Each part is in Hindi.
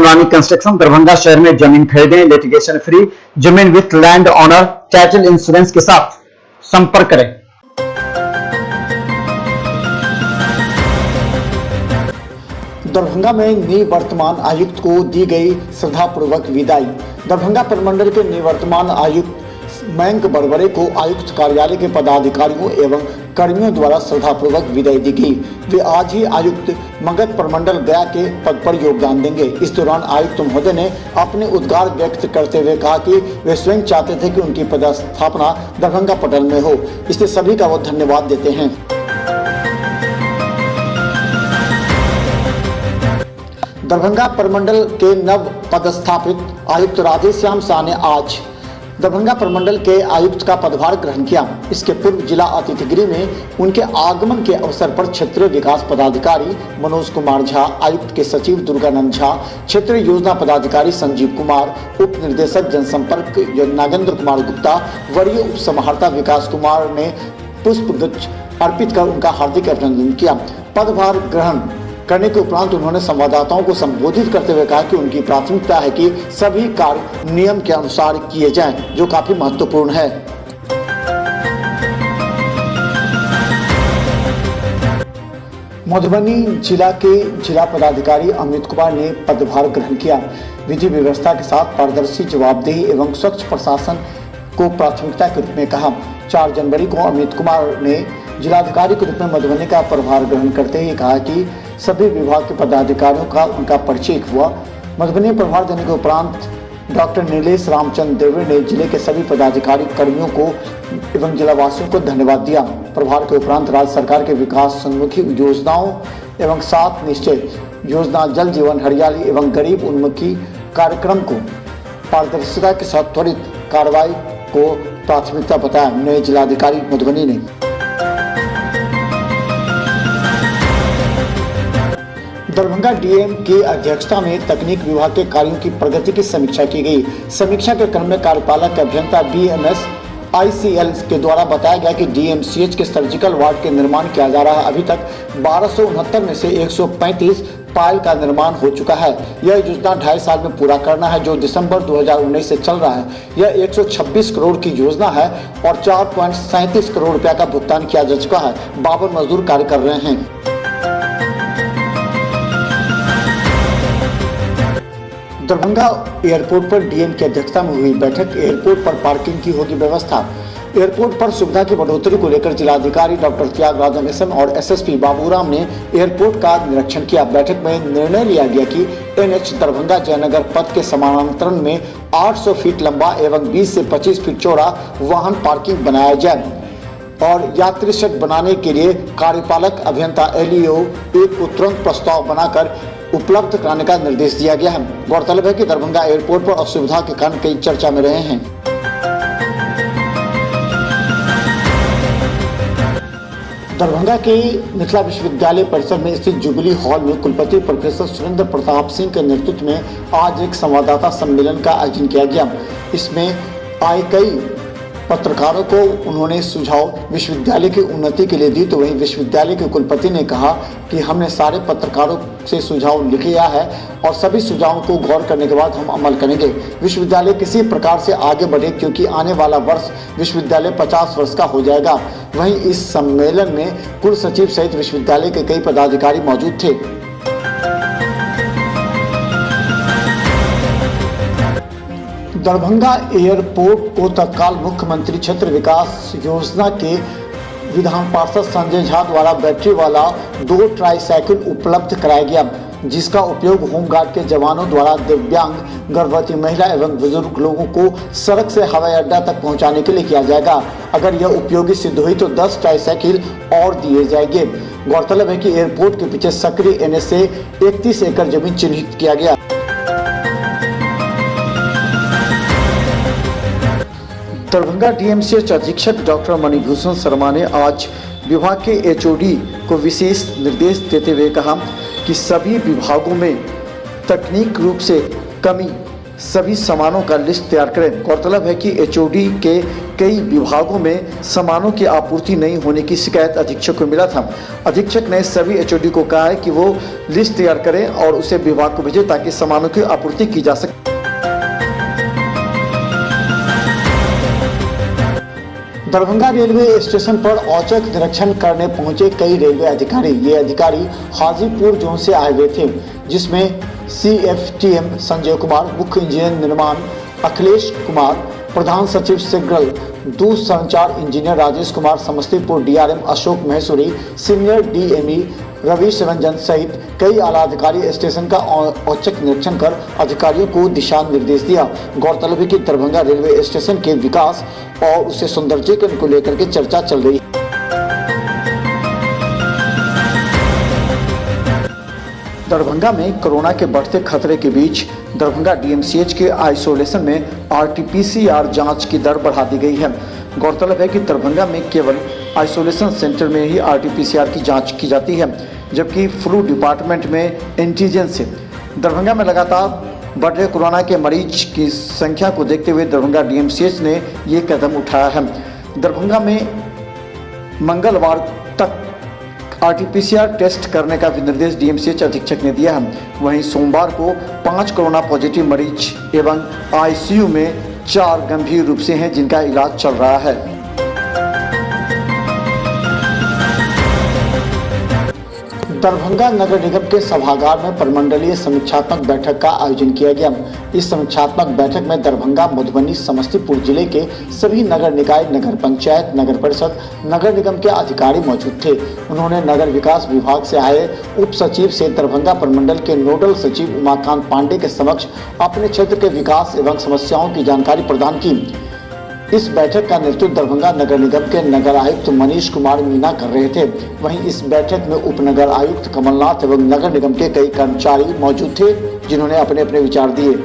शिवानी कंस्ट्रक्शन दरभंगा शहर में जमीन खरीदें, लिटिगेशन फ्री, जमीन with land owner title insurance के साथ संपर्क करें। दरभंगा में निवर्तमान आयुक्त को दी गई श्रद्धापूर्वक विदाई। दरभंगा प्रमंडल के निवर्तमान आयुक्त मयंक बरबरे को आयुक्त कार्यालय के पदाधिकारियों एवं कर्मियों द्वारा श्रद्धापूर्वक विदाई दी गई। वे आज ही आयुक्त मगध प्रमंडल गया के पद पर योगदान देंगे। इस दौरान आयुक्त महोदय ने अपने उद्गार व्यक्त करते हुए कहा कि वे स्वयं चाहते थे कि उनकी पदस्थापना दरभंगा पटल में हो, इसलिए सभी का वो धन्यवाद देते हैं। दरभंगा प्रमंडल के नव पदस्थापित आयुक्त राधेश्याम शाह ने आज दरभंगा प्रमंडल के आयुक्त का पदभार ग्रहण किया। इसके पूर्व जिला अतिथि गृह में उनके आगमन के अवसर पर क्षेत्रीय विकास पदाधिकारी मनोज कुमार झा, आयुक्त के सचिव दुर्गानंद झा, क्षेत्रीय योजना पदाधिकारी संजीव कुमार, उप निर्देशक जनसंपर्क नागेंद्र कुमार गुप्ता, वरीय उप समाहर्ता विकास कुमार ने पुष्पगुच्छ अर्पित कर उनका हार्दिक अभिनंदन किया। पदभार ग्रहण करने के उपरांत उन्होंने संवाददाताओं को संबोधित करते हुए कहा कि उनकी प्राथमिकता है कि सभी कार्य नियम के अनुसार किए जाएं, जो काफी महत्वपूर्ण है। मधुबनी जिला के जिला पदाधिकारी अमित कुमार ने पदभार ग्रहण किया। विधि व्यवस्था के साथ पारदर्शी, जवाबदेही एवं स्वच्छ प्रशासन को प्राथमिकता के रूप में कहा। 4 जनवरी को अमित कुमार ने जिलाधिकारी के रूप में मधुबनी का पदभार ग्रहण करते हुए कहा कि सभी विभाग के पदाधिकारियों का उनका परिचय हुआ। मधुबनी में प्रभार देने के उपरांत डॉक्टर नीलेश रामचंद्र देवरे ने जिले के सभी पदाधिकारी कर्मियों को एवं जिलावासियों को धन्यवाद दिया। प्रभार के उपरांत राज्य सरकार के विकास सम्मुखी योजनाओं एवं 7 निश्चय योजना, जल जीवन हरियाली एवं गरीब उन्मुखी कार्यक्रम को पारदर्शिता के साथ त्वरित कार्रवाई को प्राथमिकता बताया नए जिलाधिकारी मधुबनी ने। दरभंगा डीएम की अध्यक्षता में तकनीक विभाग के कार्यों की प्रगति की समीक्षा की गई। समीक्षा के क्रम में कार्यपालक अभियंता BMS ICL के द्वारा बताया गया कि DMCH के सर्जिकल वार्ड के निर्माण किया जा रहा है। अभी तक 1269 में से 135 पायल का निर्माण हो चुका है। यह योजना 2.5 साल में पूरा करना है, जो दिसंबर 2019 से चल रहा है। यह 126 करोड़ की योजना है और 4.37 करोड़ रुपया का भुगतान किया जा चुका है। 52 मजदूर कार्य कर रहे हैं। दरभंगा एयरपोर्ट पर डीएम की अध्यक्षता में हुई बैठक। एयरपोर्ट पर पार्किंग की होगी व्यवस्था। एयरपोर्ट पर सुविधा की बढ़ोतरी को लेकर जिलाधिकारी डॉक्टर त्यागराजन SM और SSP बाबूराम ने एयरपोर्ट का निरीक्षण किया। बैठक में निर्णय लिया गया कि NH दरभंगा जयनगर पथ के समानांतरण में 800 फीट लंबा एवं 20 से 25 फीट चौड़ा वाहन पार्किंग बनाया जाए और यात्री शेड बनाने के लिए कार्यपालक अभियंता LEO 1 को तुरंत प्रस्ताव बनाकर उपलब्ध कराने का निर्देश दिया गया है। गौरतलब है कि दरभंगा एयरपोर्ट पर असुविधा के कारण कई चर्चा में रहे हैं। दरभंगा के मिथिला विश्वविद्यालय परिसर में स्थित जुबली हॉल में कुलपति प्रोफेसर सुरेंद्र प्रताप सिंह के नेतृत्व में आज एक संवाददाता सम्मेलन का आयोजन किया गया। इसमें आए कई पत्रकारों को उन्होंने सुझाव विश्वविद्यालय की उन्नति के लिए दी, तो वहीं विश्वविद्यालय के कुलपति ने कहा कि हमने सारे पत्रकारों से सुझाव लिया है और सभी सुझावों को गौर करने के बाद हम अमल करेंगे। विश्वविद्यालय किसी प्रकार से आगे बढ़े, क्योंकि आने वाला वर्ष विश्वविद्यालय 50 वर्ष का हो जाएगा। वहीं इस सम्मेलन में कुल सचिव सहित विश्वविद्यालय के कई पदाधिकारी मौजूद थे। दरभंगा एयरपोर्ट को तत्काल मुख्यमंत्री क्षेत्र विकास योजना के विधान पार्षद संजय झा द्वारा बैटरी वाला 2 ट्राईसाइकिल उपलब्ध कराया गया, जिसका उपयोग होमगार्ड के जवानों द्वारा दिव्यांग, गर्भवती महिला एवं बुजुर्ग लोगों को सड़क से हवाई अड्डा तक पहुंचाने के लिए किया जाएगा। अगर यह उपयोगी सिद्ध हुई तो 10 ट्राईसाइकिल और दिए जाएंगे। गौरतलब है कि एयरपोर्ट के पीछे सक्रिय NH से 31 एकड़ जमीन चिन्हित किया गया। दरभंगा DMCH अधीक्षक डॉक्टर मणिभूषण शर्मा ने आज विभाग के HOD को विशेष निर्देश देते हुए कहा कि सभी विभागों में तकनीक रूप से कमी सभी सामानों का लिस्ट तैयार करें। गौरतलब है कि एचओडी के कई विभागों में सामानों की आपूर्ति नहीं होने की शिकायत अधीक्षक को मिला था। अधीक्षक ने सभी एचओडी को कहा है कि वो लिस्ट तैयार करें और उसे विभाग को भेजें ताकि सामानों की आपूर्ति की जा सके। दरभंगा रेलवे स्टेशन पर औचक निरीक्षण करने पहुंचे कई रेलवे अधिकारी। ये अधिकारी हाजीपुर जोन से आए हुए थे, जिसमें CFTM संजय कुमार, मुख्य इंजीनियर निर्माण अखिलेश कुमार, प्रधान सचिव सिग्नल, दूरसंचार engineer Rajesh Kumar Samastipur, DRM Ashok Maheshwari, senior DME Ravish Ranjan सहित कई आला अधिकारी स्टेशन का औचक निरीक्षण कर अधिकारियों को दिशा निर्देश दिया। गौरतलब है कि दरभंगा रेलवे स्टेशन के विकास और उसे सौंदर्यीकरण को लेकर के चर्चा चल रही है। दरभंगा में कोरोना के बढ़ते खतरे के बीच दरभंगा DMCH के आइसोलेशन में RT-PCR जांच की दर बढ़ा दी गई है। गौरतलब है कि दरभंगा में केवल आइसोलेशन सेंटर में ही RT-PCR की जांच की जाती है, जबकि फ्लू डिपार्टमेंट में एंटीजन से। दरभंगा में लगातार बढ़ रहे कोरोना के मरीज की संख्या को देखते हुए दरभंगा DMCH ने ये कदम उठाया है। दरभंगा में मंगलवार तक RT-PCR टेस्ट करने का भी निर्देश DMCH अधीक्षक ने दिया है। वहीं सोमवार को 5 कोरोना पॉजिटिव मरीज एवं ICU में 4 गंभीर रूप से हैं, जिनका इलाज चल रहा है। दरभंगा नगर निगम के सभागार में प्रमंडलीय समीक्षात्मक बैठक का आयोजन किया गया। इस समीक्षात्मक बैठक में दरभंगा, मधुबनी, समस्तीपुर जिले के सभी नगर निकाय, नगर पंचायत, नगर परिषद, नगर निगम के अधिकारी मौजूद थे। उन्होंने नगर विकास विभाग से आए उप सचिव से दरभंगा प्रमंडल के नोडल सचिव उमाकांत पांडे के समक्ष अपने क्षेत्र के विकास एवं समस्याओं की जानकारी प्रदान की। इस बैठक का नेतृत्व दरभंगा नगर निगम के नगर आयुक्त मनीष कुमार मीना कर रहे थे। वहीं इस बैठक में उप नगर आयुक्त कमलनाथ एवं नगर निगम के कई कर्मचारी मौजूद थे, जिन्होंने अपने अपने विचार दिए।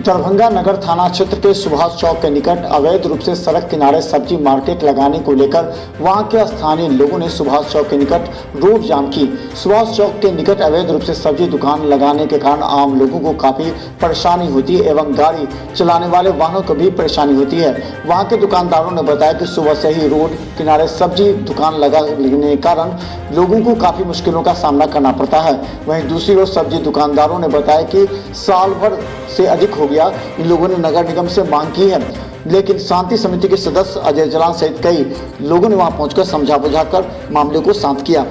दरभंगा नगर थाना क्षेत्र के सुभाष चौक के निकट अवैध रूप से सड़क किनारे सब्जी मार्केट लगाने को लेकर वहां के स्थानीय लोगों ने सुभाष चौक के निकट रोड जाम की। सुभाष चौक के निकट अवैध रूप से सब्जी दुकान लगाने के कारण आम लोगों को काफी परेशानी होती है एवं गाड़ी चलाने वाले वाहनों को भी परेशानी होती है। वहां के दुकानदारों ने बताया कि सुबह से ही रोड किनारे सब्जी दुकान लगने के कारण लोगों को काफी मुश्किलों का सामना करना पड़ता है। वहीं दूसरी ओर सब्जी दुकानदारों ने बताया कि साल भर से अधिक हो गया इन लोगों ने नगर निगम से मांग की है, लेकिन शांति समिति के सदस्य अजय जलान सहित कई लोगों ने वहां पहुंचकर समझा बुझाकर मामले को शांत किया।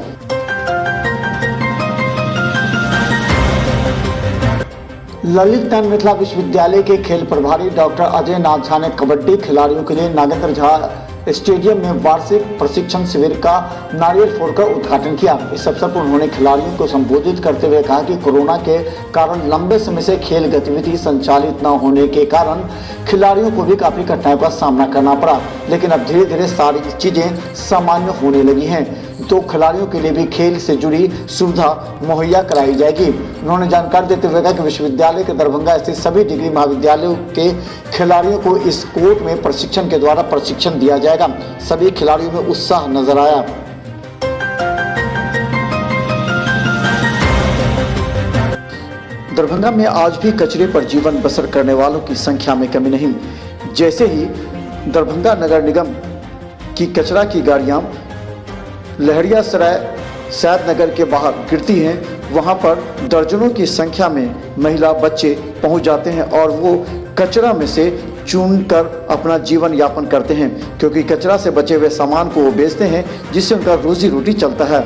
ललित नारायण मिथिला विश्वविद्यालय के खेल प्रभारी डॉक्टर अजय नाथ झा ने कबड्डी खिलाड़ियों के लिए नागेंद्र झा स्टेडियम में वार्षिक प्रशिक्षण शिविर का नारियल फोड़कर उद्घाटन किया। इस अवसर पर उन्होंने खिलाड़ियों को संबोधित करते हुए कहा कि कोरोना के कारण लंबे समय से खेल गतिविधि संचालित न होने के कारण खिलाड़ियों को भी काफी कठिनाइयों का सामना करना पड़ा, लेकिन अब धीरे धीरे सारी चीजें सामान्य होने लगी हैं, तो खिलाड़ियों के लिए भी खेल से जुड़ी सुविधा मुहैया कराई जाएगी। उन्होंने जानकारी देते हुए कहा कि विश्वविद्यालय के दरभंगा स्थित सभी डिग्री महाविद्यालयों के खिलाड़ियों को इस कोर्ट में प्रशिक्षण के द्वारा प्रशिक्षण दिया जाएगा। सभी खिलाड़ियों में उत्साह नजर आया। दरभंगा में आज भी कचरे पर जीवन बसर करने वालों की संख्या में कमी नहीं। जैसे ही दरभंगा नगर निगम की कचरा की गाड़ियां लहरियासराय सैद नगर के बाहर गिरती हैं, वहां पर दर्जनों की संख्या में महिला बच्चे पहुंच जाते हैं और वो कचरा में से चुनकर अपना जीवन यापन करते हैं, क्योंकि कचरा से बचे हुए सामान को वो बेचते हैं, जिससे उनका रोजी रोटी चलता है।